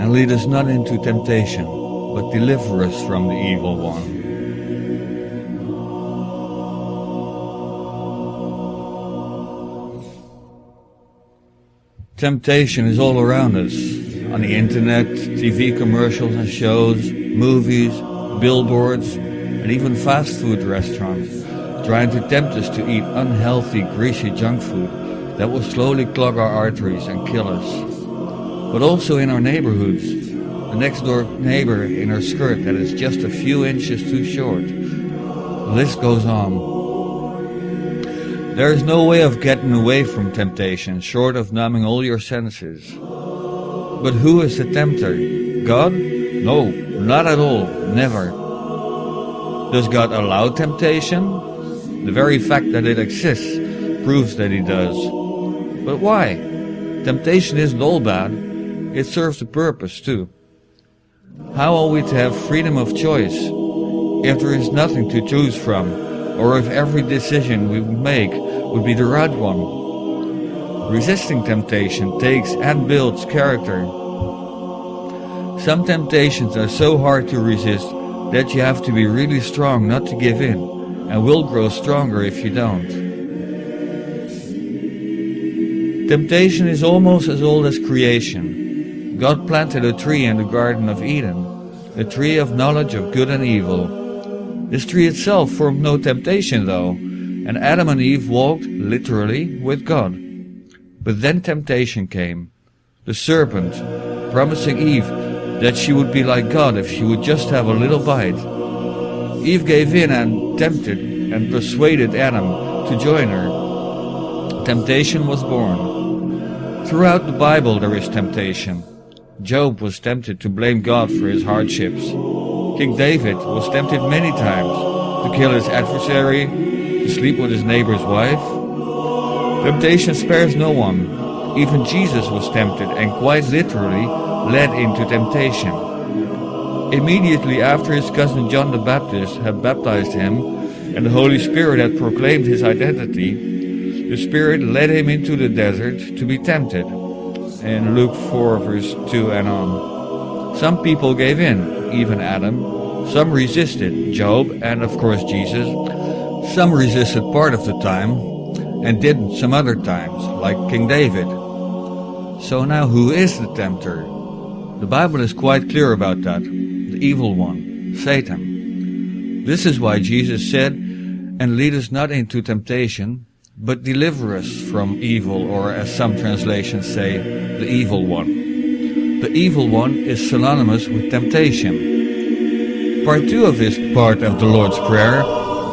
and lead us not into temptation, but deliver us from the evil one. Temptation is all around us, on the internet, TV commercials and shows, movies, billboards, and even fast food restaurants, trying to tempt us to eat unhealthy, greasy junk food that will slowly clog our arteries and kill us. But also in our neighborhoods, the next door neighbor in her skirt that is just a few inches too short. The list goes on. There is no way of getting away from temptation short of numbing all your senses. But who is the tempter? God? No, not at all, never. Does God allow temptation? The very fact that it exists proves that He does. But why? Temptation isn't all bad. It serves a purpose too. How are we to have freedom of choice if there is nothing to choose from, or if every decision we make would be the right one? Resisting temptation takes and builds character. Some temptations are so hard to resist that you have to be really strong not to give in, and will grow stronger if you don't. Temptation is almost as old as creation. God planted a tree in the Garden of Eden, a tree of knowledge of good and evil. This tree itself formed no temptation though, and Adam and Eve walked, literally, with God. But then temptation came, the serpent, promising Eve that she would be like God if she would just have a little bite. Eve gave in and tempted and persuaded Adam to join her. Temptation was born. Throughout the Bible there is temptation. Job was tempted to blame God for his hardships. King David was tempted many times to kill his adversary, to sleep with his neighbor's wife. Temptation spares no one. Even Jesus was tempted and quite literally led into temptation. Immediately after his cousin John the Baptist had baptized him and the Holy Spirit had proclaimed his identity, the Spirit led him into the desert to be tempted. In Luke 4 verse 2 and on. Some people gave in, even Adam. Some resisted, Job and of course Jesus. Some resisted part of the time and didn't some other times, like King David. So now who is the tempter? The Bible is quite clear about that. The evil one, Satan. This is why Jesus said, "And lead us not into temptation, but deliver us from evil," or as some translations say, the evil one. The evil one is synonymous with temptation. Part 2 of this part of the Lord's Prayer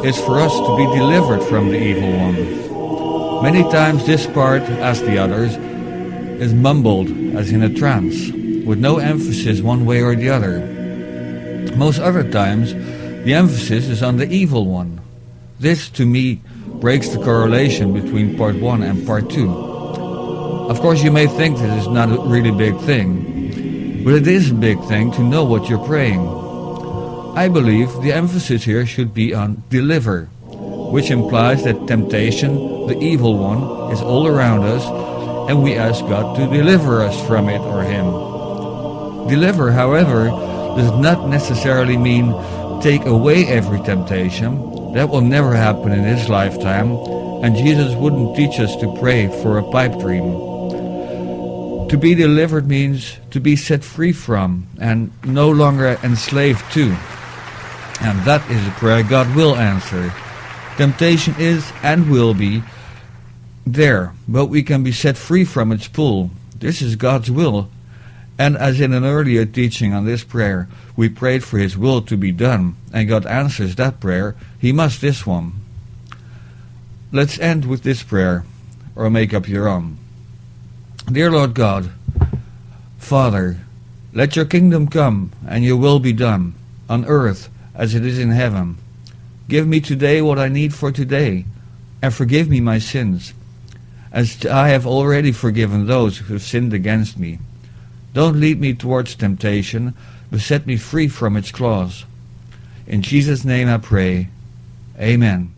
is for us to be delivered from the evil one. Many times this part, as the others, is mumbled as in a trance, with no emphasis one way or the other. Most other times, the emphasis is on the evil one. This, to me, breaks the correlation between part 1 and part 2. Of course, you may think this is not a really big thing, but it is a big thing to know what you're praying. I believe the emphasis here should be on deliver, which implies that temptation, the evil one, is all around us, and we ask God to deliver us from it or him. Deliver, however, does not necessarily mean take away every temptation. That will never happen in this lifetime, and Jesus wouldn't teach us to pray for a pipe dream. To be delivered means to be set free from and no longer enslaved to. And that is a prayer God will answer. Temptation is and will be there, but we can be set free from its pull. This is God's will. And as in an earlier teaching on this prayer, we prayed for His will to be done, and God answers that prayer, He must this one. Let's end with this prayer, or make up your own. Dear Lord God, Father, let your kingdom come, and your will be done, on earth as it is in heaven. Give me today what I need for today, and forgive me my sins, as I have already forgiven those who have sinned against me. Don't lead me towards temptation, but set me free from its claws. In Jesus' name I pray. Amen.